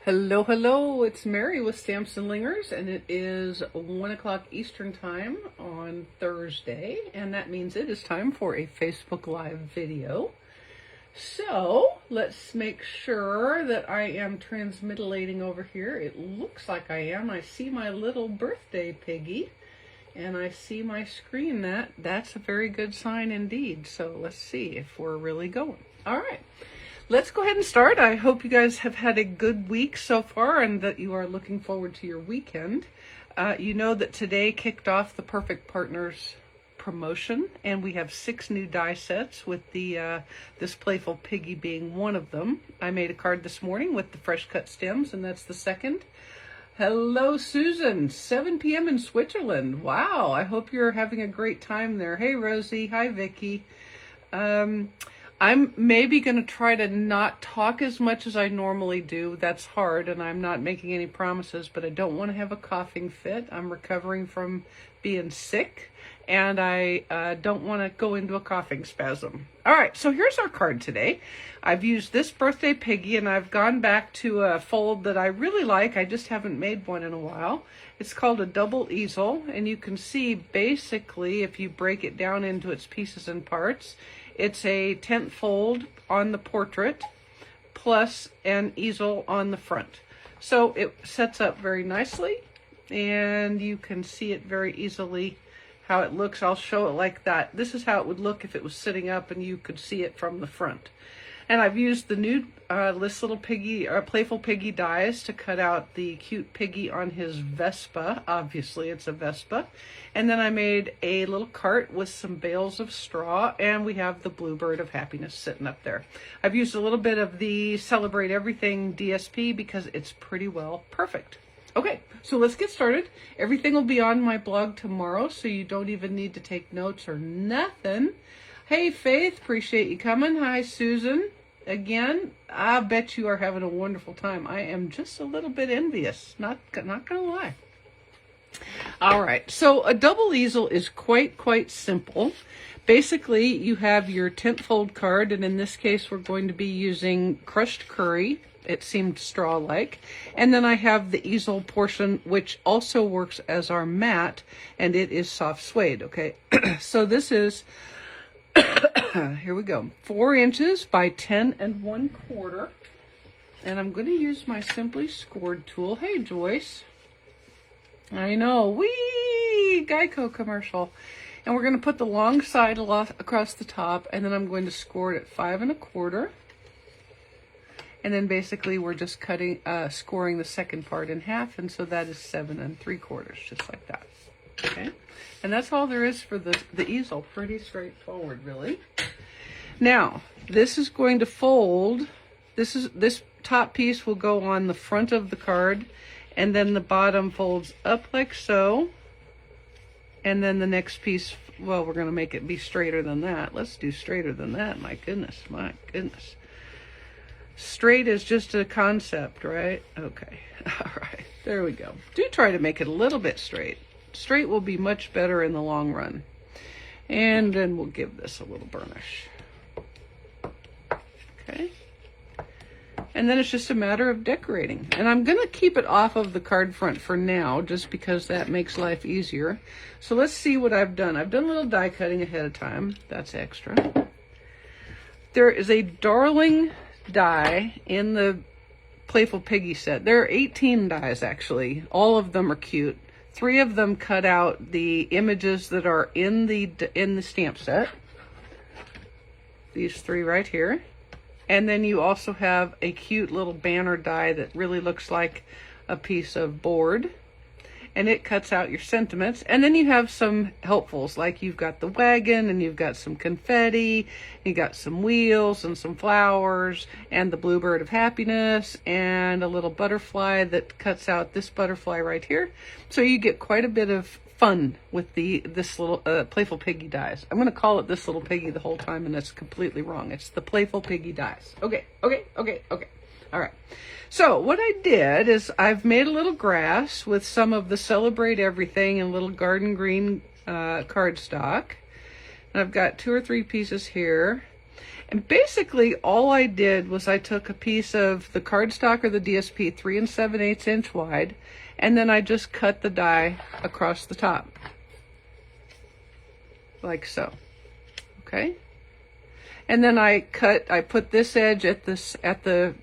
Hello, hello, it's Mary with Stamps-N-Lingers, and it is 1 o'clock Eastern Time on Thursday, and that means it is time for a Facebook Live video. So, let's make sure that I am transmitilating over here. It looks like I am. I see my little birthday piggy, and I see my screen. That's a very good sign indeed. So, let's see if we're really going. All right. Let's go ahead and start. I hope you guys have had a good week so far and that you are looking forward to your weekend. You know that today kicked off the Perfect Partners promotion, and we have 6 new die sets with the this Playful Piggy being one of them. I made a card this morning with the fresh cut stems, and that's the second. Hello, Susan, 7 p.m. in Switzerland. Wow, I hope you're having a great time there. Hey, Rosie. Hi, Vicky. I'm maybe going to try to not talk as much as I normally do. That's hard, and I'm not making any promises, but I don't want to have a coughing fit. I'm recovering from being sick, and I don't want to go into a coughing spasm. All right, so here's our card today. I've used this birthday piggy, and I've gone back to a fold that I really like. I just haven't made one in a while. It's called a double easel, and you can see basically if you break it down into its pieces and parts, it's a 10th fold on the portrait plus an easel on the front. So it sets up very nicely, and you can see it very easily how it looks. I'll show it like that. This is how it would look if it was sitting up and you could see it from the front. And I've used the new this little piggy, Playful Piggy dies to cut out the cute piggy on his Vespa. Obviously, it's a Vespa. And then I made a little cart with some bales of straw, and we have the Bluebird of Happiness sitting up there. I've used a little bit of the Celebrate Everything DSP because it's pretty well perfect. Okay, so let's get started. Everything will be on my blog tomorrow, so you don't even need to take notes or nothing. Hey, Faith, appreciate you coming. Hi, Susan. Again, I bet you are having a wonderful time. I am just a little bit envious, not gonna lie. All right, so a double easel is quite simple. Basically, you have your 10th fold card, and in this case, we're going to be using crushed curry. It seemed straw-like. And then I have the easel portion, which also works as our mat, and it is soft suede, okay? So this is, here we go, 4 inches by 10 1/4. And I'm going to use my Simply Scored tool. Hey, Joyce. I know, wee, Geico commercial. And we're going to put the long side across the top, and then I'm going to score it at 5 1/4. And then basically we're just scoring the second part in half, and so that is 7 3/4, just like that. Okay, and that's all there is for the easel. Pretty straightforward, really. Now, this is going to fold. This top piece will go on the front of the card, and then the bottom folds up like so. And then the next piece, well, we're going to make it be straighter than that. Let's do straighter than that. My goodness. Straight is just a concept, right? Okay. All right. There we go. Do try to make it a little bit straight. Straight will be much better in the long run. And then we'll give this a little burnish. Okay. And then it's just a matter of decorating. And I'm going to keep it off of the card front for now, just because that makes life easier. So let's see what I've done. I've done a little die cutting ahead of time. That's extra. There is a darling die in the Playful Piggy set. There are 18 dies, actually. All of them are cute. 3 of them cut out the images that are in the stamp set. These 3 right here. And then you also have a cute little banner die that really looks like a piece of board. And it cuts out your sentiments. And then you have some helpfuls, like you've got the wagon, and you've got some confetti, you got some wheels and some flowers, and the Bluebird of Happiness, and a little butterfly that cuts out this butterfly right here. So you get quite a bit of fun with this little Playful Piggy dies. I'm going to call it this little piggy the whole time, and that's completely wrong. It's the Playful Piggy dies. Okay. All right. So what I did is I've made a little grass with some of the Celebrate Everything and little garden green cardstock. And I've got 2 or 3 pieces here. And basically all I did was I took a piece of the cardstock or the DSP 3 7/8 inch wide, and then I just cut the die across the top. Like so. Okay? And then I put this edge at the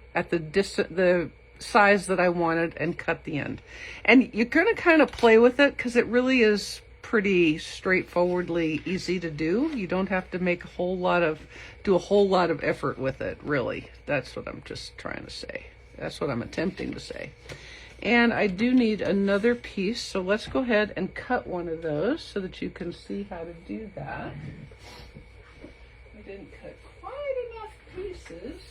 size that I wanted and cut the end. And you're going to kind of play with it because it really is pretty straightforwardly easy to do. You don't have to make do a whole lot of effort with it, really. That's what I'm just trying to say. That's what I'm attempting to say. And I do need another piece, so let's go ahead and cut one of those so that you can see how to do that. I didn't cut quite enough pieces.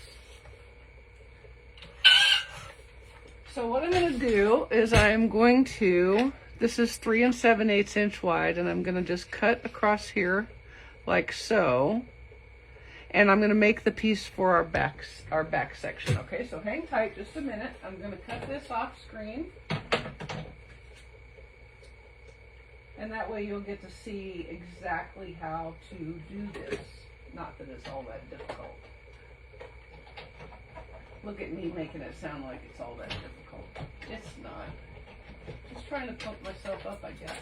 So what I'm going to do is this is 3 7/8 inch wide, and I'm going to just cut across here like so. And I'm going to make the piece for our back section. Okay, so hang tight just a minute. I'm going to cut this off screen. And that way you'll get to see exactly how to do this. Not that it's all that difficult. Look at me making it sound like it's all that difficult. It's not. Just trying to pump myself up, I guess.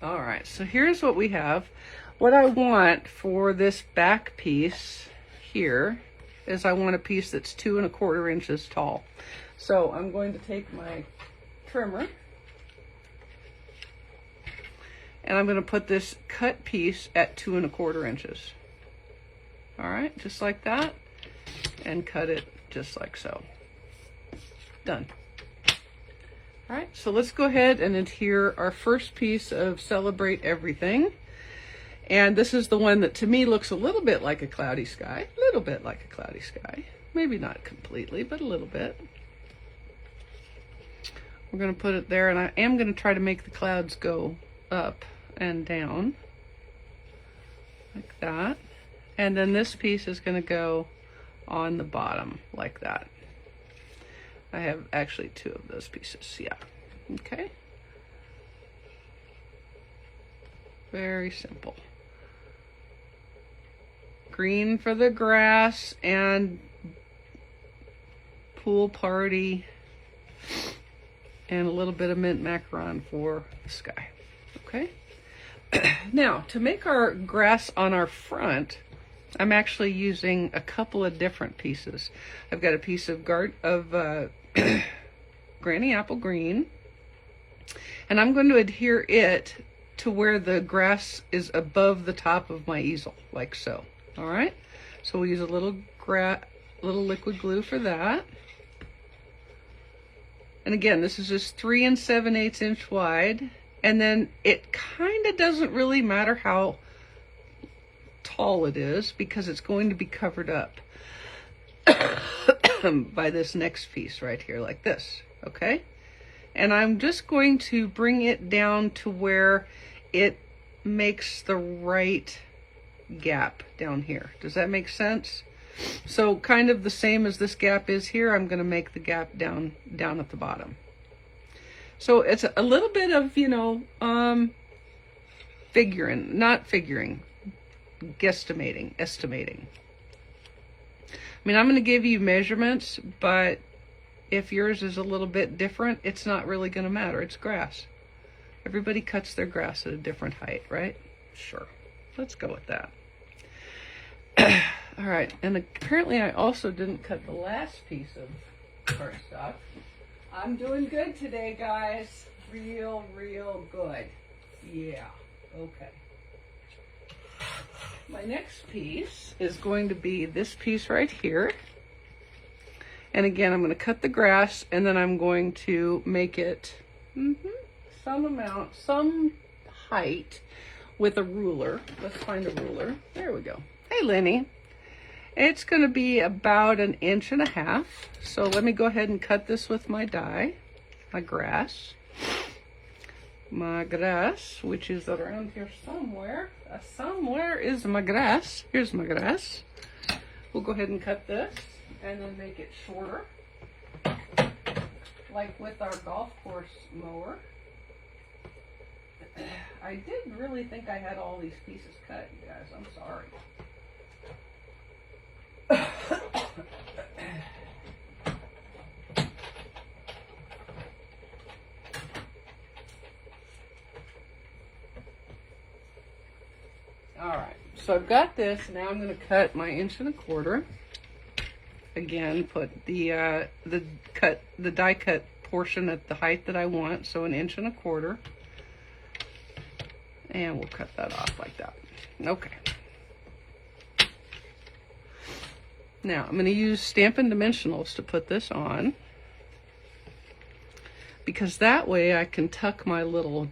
All right, so here's what we have. What I want for this back piece here is I want a piece that's 2 1/4 inches tall. So I'm going to take my trimmer and I'm going to put this cut piece at 2 1/4 inches. All right, just like that, and cut it just like so. Done. All right, so let's go ahead and adhere our first piece of Celebrate Everything. And this is the one that to me looks a little bit like a cloudy sky, a little bit like a cloudy sky. Maybe not completely, but a little bit. We're going to put it there, and I am going to try to make the clouds go up and down like that. And then this piece is going to go on the bottom like that. I have actually 2 of those pieces, yeah. Okay. Very simple. Green for the grass and pool party, and a little bit of mint macaron for the sky. Okay. Now, to make our grass on our front, I'm actually using a couple of different pieces. I've got a piece of Granny Apple Green, and I'm going to adhere it to where the grass is above the top of my easel, like so. All right, so we'll use a little liquid glue for that. And again, this is just 3 7/8 inch wide, and then it kind of doesn't really matter how tall it is because it's going to be covered up by this next piece right here, like this. Okay, and I'm just going to bring it down to where it makes the right gap down here. Does that make sense? So kind of the same as this gap is here, I'm going to make the gap down at the bottom. So it's a little bit of, estimating. I mean, I'm going to give you measurements, but if yours is a little bit different, it's not really going to matter. It's grass. Everybody cuts their grass at a different height, right? Sure. Let's go with that. All right, and apparently I also didn't cut the last piece of cardstock. I'm doing good today, guys. Real good. Yeah, okay. My next piece is going to be this piece right here. And again, I'm going to cut the grass, and then I'm going to make it some height with a ruler. Let's find a ruler. There we go. Hey, Lenny. It's going to be about 1.5 inches. So let me go ahead and cut this with my die, my grass, which is around here somewhere. Somewhere is my grass. Here's my grass. We'll go ahead and cut this and then make it shorter, like with our golf course mower. I did really think I had all these pieces cut, you guys. I'm sorry. All right, so I've got this. Now I'm going to cut my 1¼ inch. Again, put the die cut portion at the height that I want, so 1¼ inch. And we'll cut that off like that. Okay. Now I'm going to use Stampin' Dimensionals to put this on, because that way I can tuck my little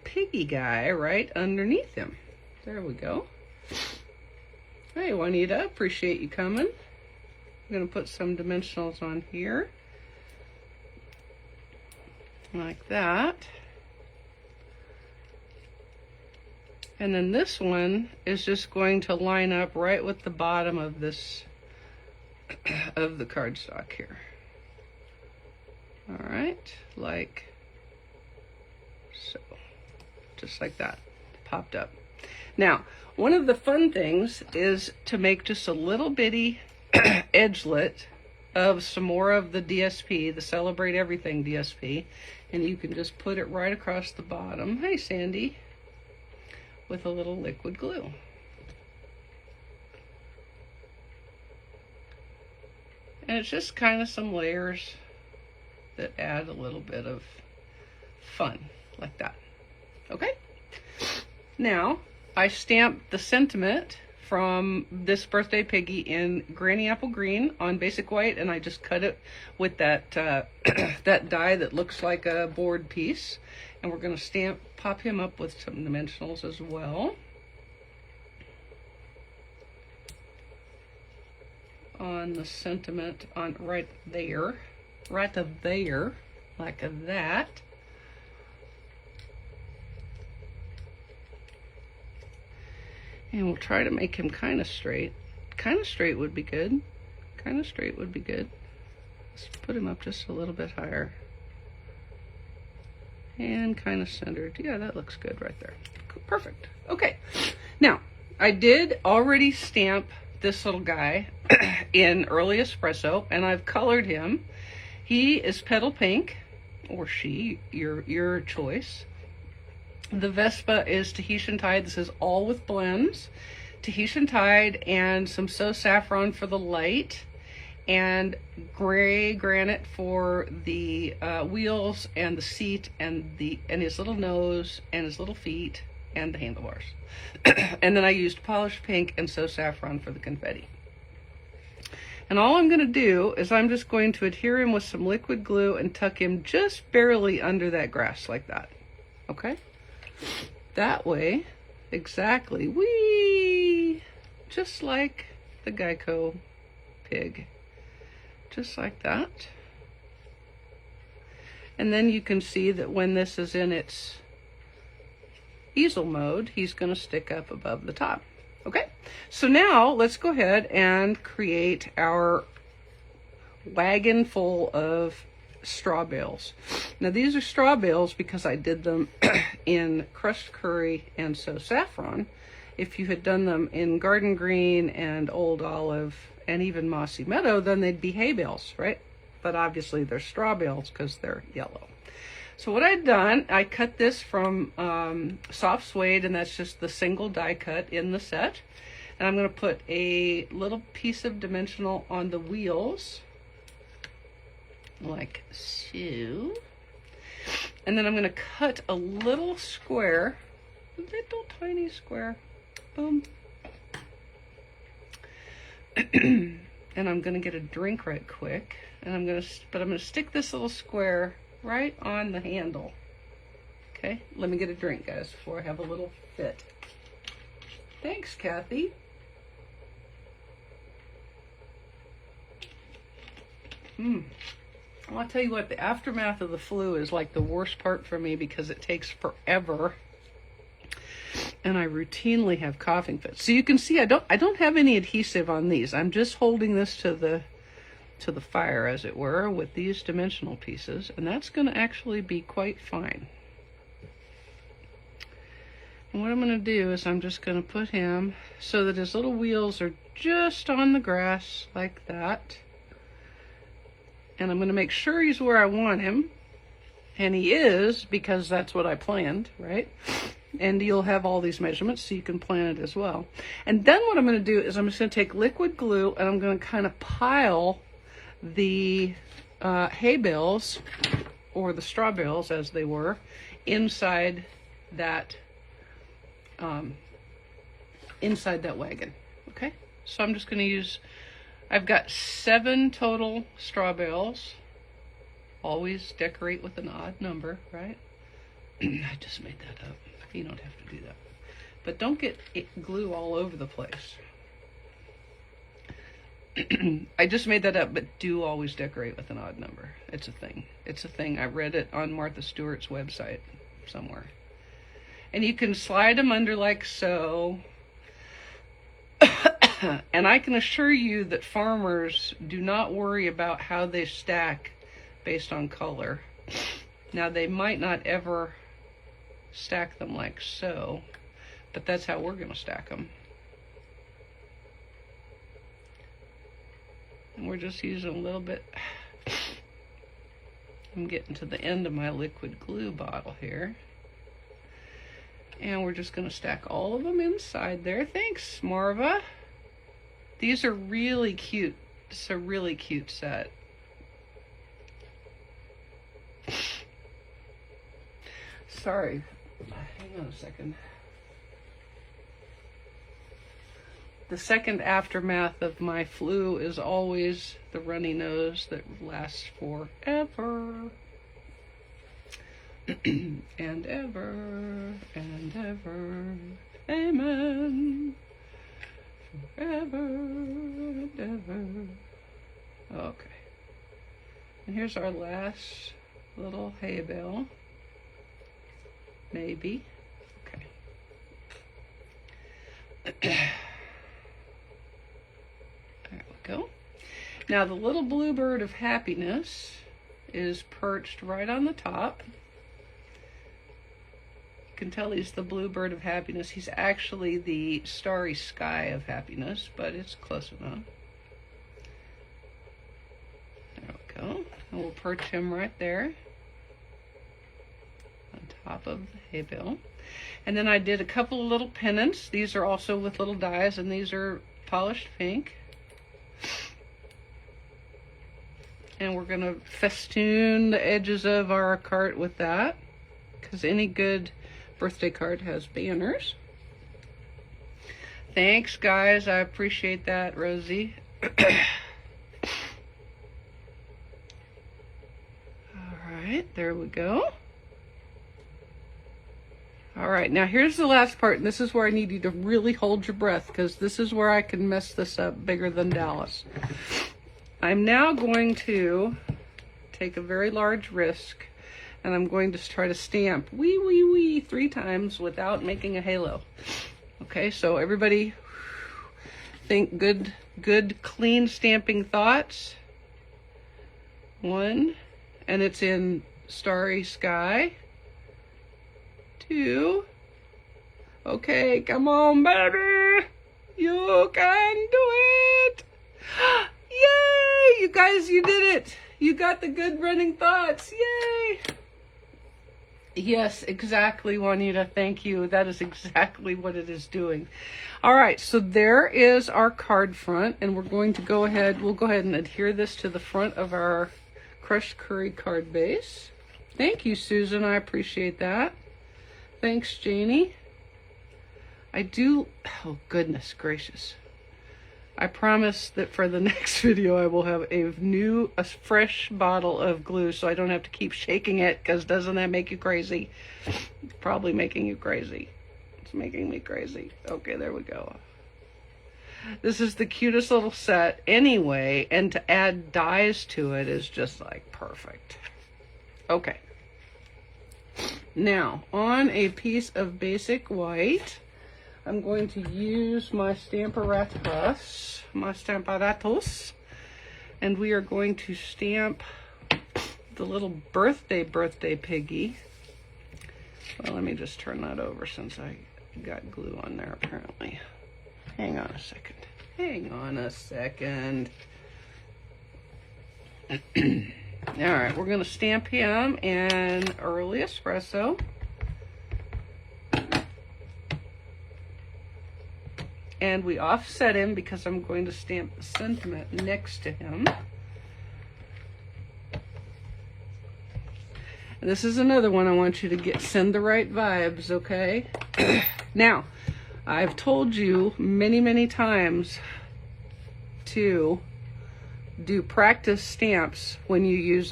piggy guy right underneath him. There we go. Hey, Juanita, appreciate you coming. I'm going to put some dimensionals on here. Like that. And then this one is just going to line up right with the bottom of this, of the cardstock here. All right, like so. Just like that, popped up. Now, one of the fun things is to make just a little bitty edgelet of some more of the DSP, the Celebrate Everything DSP, and you can just put it right across the bottom. Hey, Sandy. With a little liquid glue. And it's just kind of some layers that add a little bit of fun, like that. Okay? Now, I stamped the sentiment from this birthday piggy in Granny Apple Green on basic white, and I just cut it with that that die that looks like a board piece. And we're going to pop him up with some dimensionals as well. On the sentiment, on right there, like that. And we'll try to make him kind of straight. Kind of straight would be good. Kind of straight would be good. Let's put him up just a little bit higher. And kind of centered. Yeah, that looks good right there. Cool. Perfect. Okay. Now, I did already stamp this little guy in Early Espresso, and I've colored him. He is petal pink, or she, your choice. The Vespa is Tahitian Tide. This is all with blends. Tahitian Tide and some So Saffron for the light, and gray granite for the wheels and the seat and his little nose and his little feet and the handlebars. And then I used polished pink and So Saffron for the confetti. And all I'm going to do is I'm just going to adhere him with some liquid glue and tuck him just barely under that grass like that. Okay? That way, exactly, whee! Just like the Geico pig. Just like that. And then you can see that when this is in its easel mode, he's going to stick up above the top. Okay, so now let's go ahead and create our wagon full of straw bales. Now these are straw bales because I did them in crushed curry and So Saffron. If you had done them in garden green and old olive and even mossy meadow, then they'd be hay bales, right? But obviously they're straw bales because they're yellow. So what I've done, I cut this from soft suede, and that's just the single die cut in the set. And I'm going to put a little piece of dimensional on the wheels, like so. And then I'm going to cut a little square, a little tiny square. Boom. And I'm going to get a drink right quick. And I'm going to stick this little square right on the handle. Okay, let me get a drink, guys, before I have a little fit. Thanks, Kathy. I'll tell you what, the aftermath of the flu is like the worst part for me because it takes forever. And I routinely have coughing fits. So you can see I don't have any adhesive on these. I'm just holding this to the fire, as it were, with these dimensional pieces, and that's going to actually be quite fine. And what I'm going to do is I'm just going to put him so that his little wheels are just on the grass like that. And I'm going to make sure he's where I want him. And he is, because that's what I planned, right? And you'll have all these measurements so you can plan it as well. And then what I'm going to do is I'm just going to take liquid glue and I'm going to kind of pile the hay bales, or the straw bales as they were, inside that wagon. Okay, so I'm just going to use, I've got 7 total straw bales. Always decorate with an odd number, right? I just made that up. You don't have to do that. But don't get glue all over the place. I just made that up, but do always decorate with an odd number. It's a thing. It's a thing. I read it on Martha Stewart's website somewhere. And you can slide them under like so. And I can assure you that farmers do not worry about how they stack based on color. Now, they might not ever stack them like so, but that's how we're going to stack them. And we're just using a little bit. I'm getting to the end of my liquid glue bottle here. And we're just going to stack all of them inside there. Thanks, Marva. These are really cute. It's a really cute set. Sorry, hang on a second. The second aftermath of my flu is always the runny nose that lasts forever. And ever, and ever. Amen. Forever and ever. Okay. And here's our last little hay bale. Maybe. Okay. There we go. Now the little bluebird of happiness is perched right on the top. You can tell he's the bluebird of happiness. He's actually the starry sky of happiness, but it's close enough. There we go. And we'll perch him right there on top of the hay bale. And then I did a couple of little pennants. These are also with little dies, and these are polished pink. And we're going to festoon the edges of our cart with that, because any good birthday card has banners. Thanks, guys. I appreciate that, Rosie. All right, there we go. All right, now here's the last part, and this is where I need you to really hold your breath, because this is where I can mess this up bigger than Dallas. I'm now going to take a very large risk, and I'm going to try to stamp wee, wee, wee 3 times without making a halo. Okay, so everybody think good, clean stamping thoughts. 1, and it's in Starry Sky. 2. Okay, come on, baby. You can do it. Yay! You guys, you did it. You got the good running thoughts. Yay! Yes, exactly, Juanita. Thank you. That is exactly what it is doing. All right, so there is our card front, and we're going to go ahead. We'll go ahead and adhere this to the front of our crushed curry card base. Thank you, Susan. I appreciate that. Thanks, Janie. Oh, goodness gracious. I promise that for the next video, I will have a fresh bottle of glue, so I don't have to keep shaking it, because doesn't that make you crazy? It's probably making you crazy. It's making me crazy. Okay, there we go. This is the cutest little set anyway, and to add dies to it is just like perfect. Okay. Now, on a piece of basic white, I'm going to use my Stamparatus, and we are going to stamp the little birthday piggy. Well, let me just turn that over since I got glue on there apparently. Hang on a second. Hang on a second. Alright, we're going to stamp him in early espresso. And we offset him because I'm going to stamp the sentiment next to him. And this is another one I want you to send the right vibes, okay? Now, I've told you many, many times to do practice stamps when you use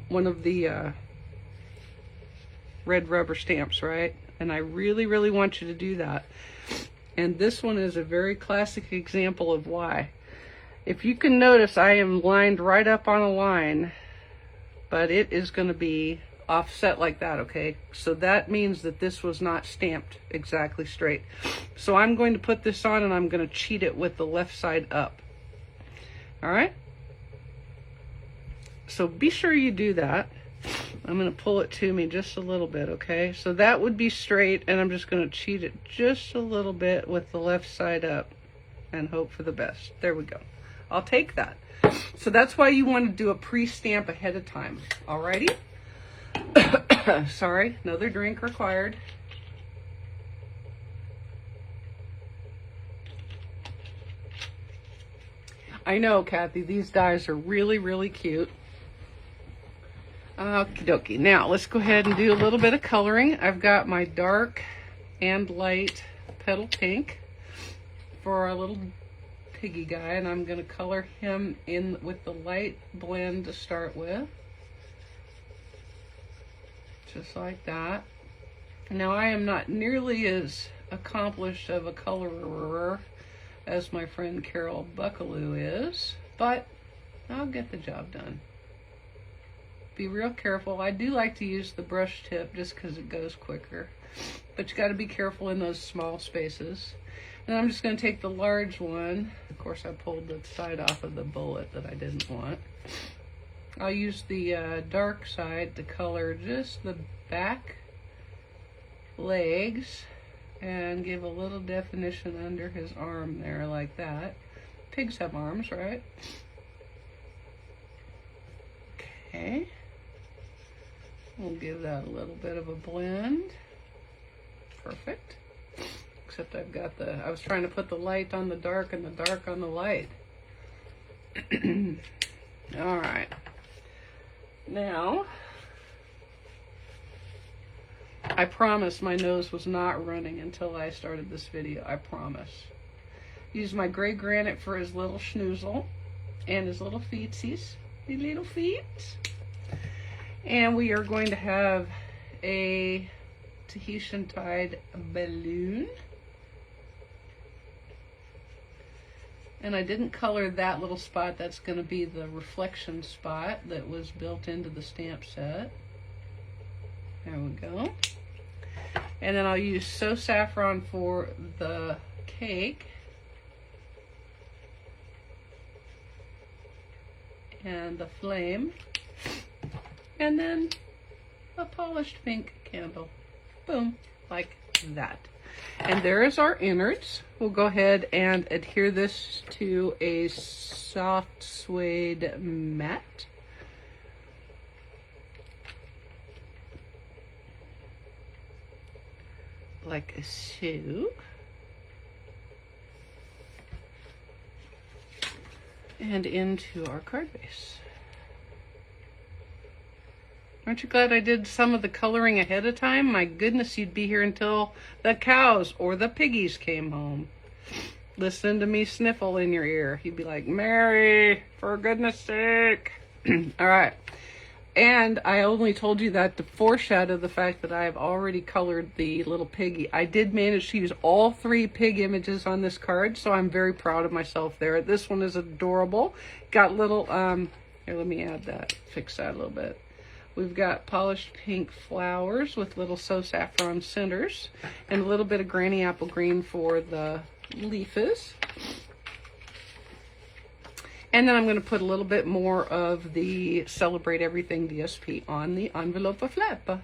one of the red rubber stamps, right? And I really, really want you to do that. And this one is a very classic example of why. If you can notice, I am lined right up on a line, but it is going to be offset like that, okay? So that means that this was not stamped exactly straight. So I'm going to put this on and I'm going to cheat it with the left side up. All right? So be sure you do that. I'm going to pull it to me just a little bit, okay? So that would be straight, and I'm just going to cheat it just a little bit with the left side up and hope for the best. There we go. I'll take that. So that's why you want to do a pre-stamp ahead of time. Alrighty? Sorry, another drink required. I know, Kathy, these dies are really, really cute. Okie dokie. Now, let's go ahead and do a little bit of coloring. I've got my dark and light petal pink for our little piggy guy, and I'm going to color him in with the light blend to start with. Just like that. Now, I am not nearly as accomplished of a colorer as my friend Carol Buckaloo is, but I'll get the job done. Be real careful. I do like to use the brush tip just because it goes quicker, but you got to be careful in those small spaces. And I'm just going to take the large one. Of course, I pulled the side off of the bullet that I didn't want. I'll use the dark side to color just the back legs and give a little definition under his arm there like that. Pigs have arms, right? Okay. We'll give that a little bit of a blend. Perfect. Except I've got I was trying to put the light on the dark and the dark on the light. All right. Now, I promise my nose was not running until I started this video. I promise. Use my gray granite for his little schnoozle and his little feetsies. The little feet. And we are going to have a Tahitian tied balloon. And I didn't color that little spot. That's going to be the reflection spot that was built into the stamp set. There we go. And then I'll use So Saffron for the cake. And the flame. And then a polished pink candle. Boom, like that. And there is our innards. We'll go ahead and adhere this to a soft suede mat. Like so. And into our card base. Aren't you glad I did some of the coloring ahead of time? My goodness, you'd be here until the cows or the piggies came home. Listen to me sniffle in your ear. You'd be like, Mary, for goodness sake. All right. And I only told you that to foreshadow the fact that I have already colored the little piggy. I did manage to use all 3 pig images on this card, so I'm very proud of myself there. This one is adorable. Got little, here, let me add that, fix that a little bit. We've got polished pink flowers with little So Saffron centers and a little bit of granny apple green for the leaves. And then I'm going to put a little bit more of the Celebrate Everything DSP on the envelope flap.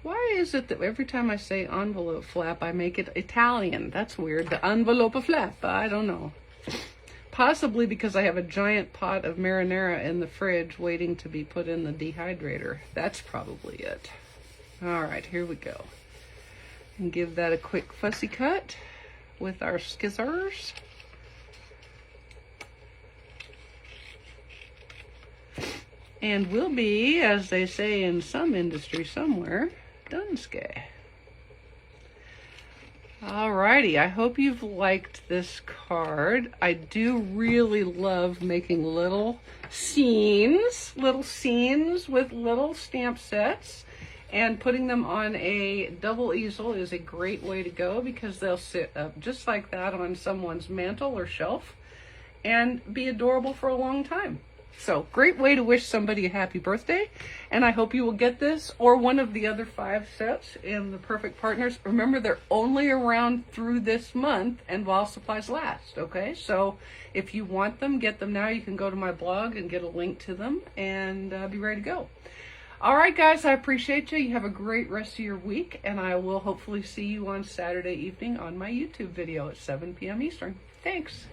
Why is it that every time I say envelope flap, I make it Italian? That's weird. The envelope flap. I don't know. Possibly because I have a giant pot of marinara in the fridge waiting to be put in the dehydrator. That's probably it. All right, here we go. And give that a quick fussy cut with our scissors. And we'll be, as they say in some industry somewhere, done-ske. Alrighty, I hope you've liked this card. I do really love making little scenes with little stamp sets, and putting them on a double easel is a great way to go because they'll sit up just like that on someone's mantle or shelf and be adorable for a long time. So, great way to wish somebody a happy birthday, and I hope you will get this or one of the other 5 sets in the Perfect Partners. Remember, they're only around through this month and while supplies last, okay? So, if you want them, get them now. You can go to my blog and get a link to them and be ready to go. All right, guys, I appreciate you. You have a great rest of your week, and I will hopefully see you on Saturday evening on my YouTube video at 7 p.m. Eastern. Thanks.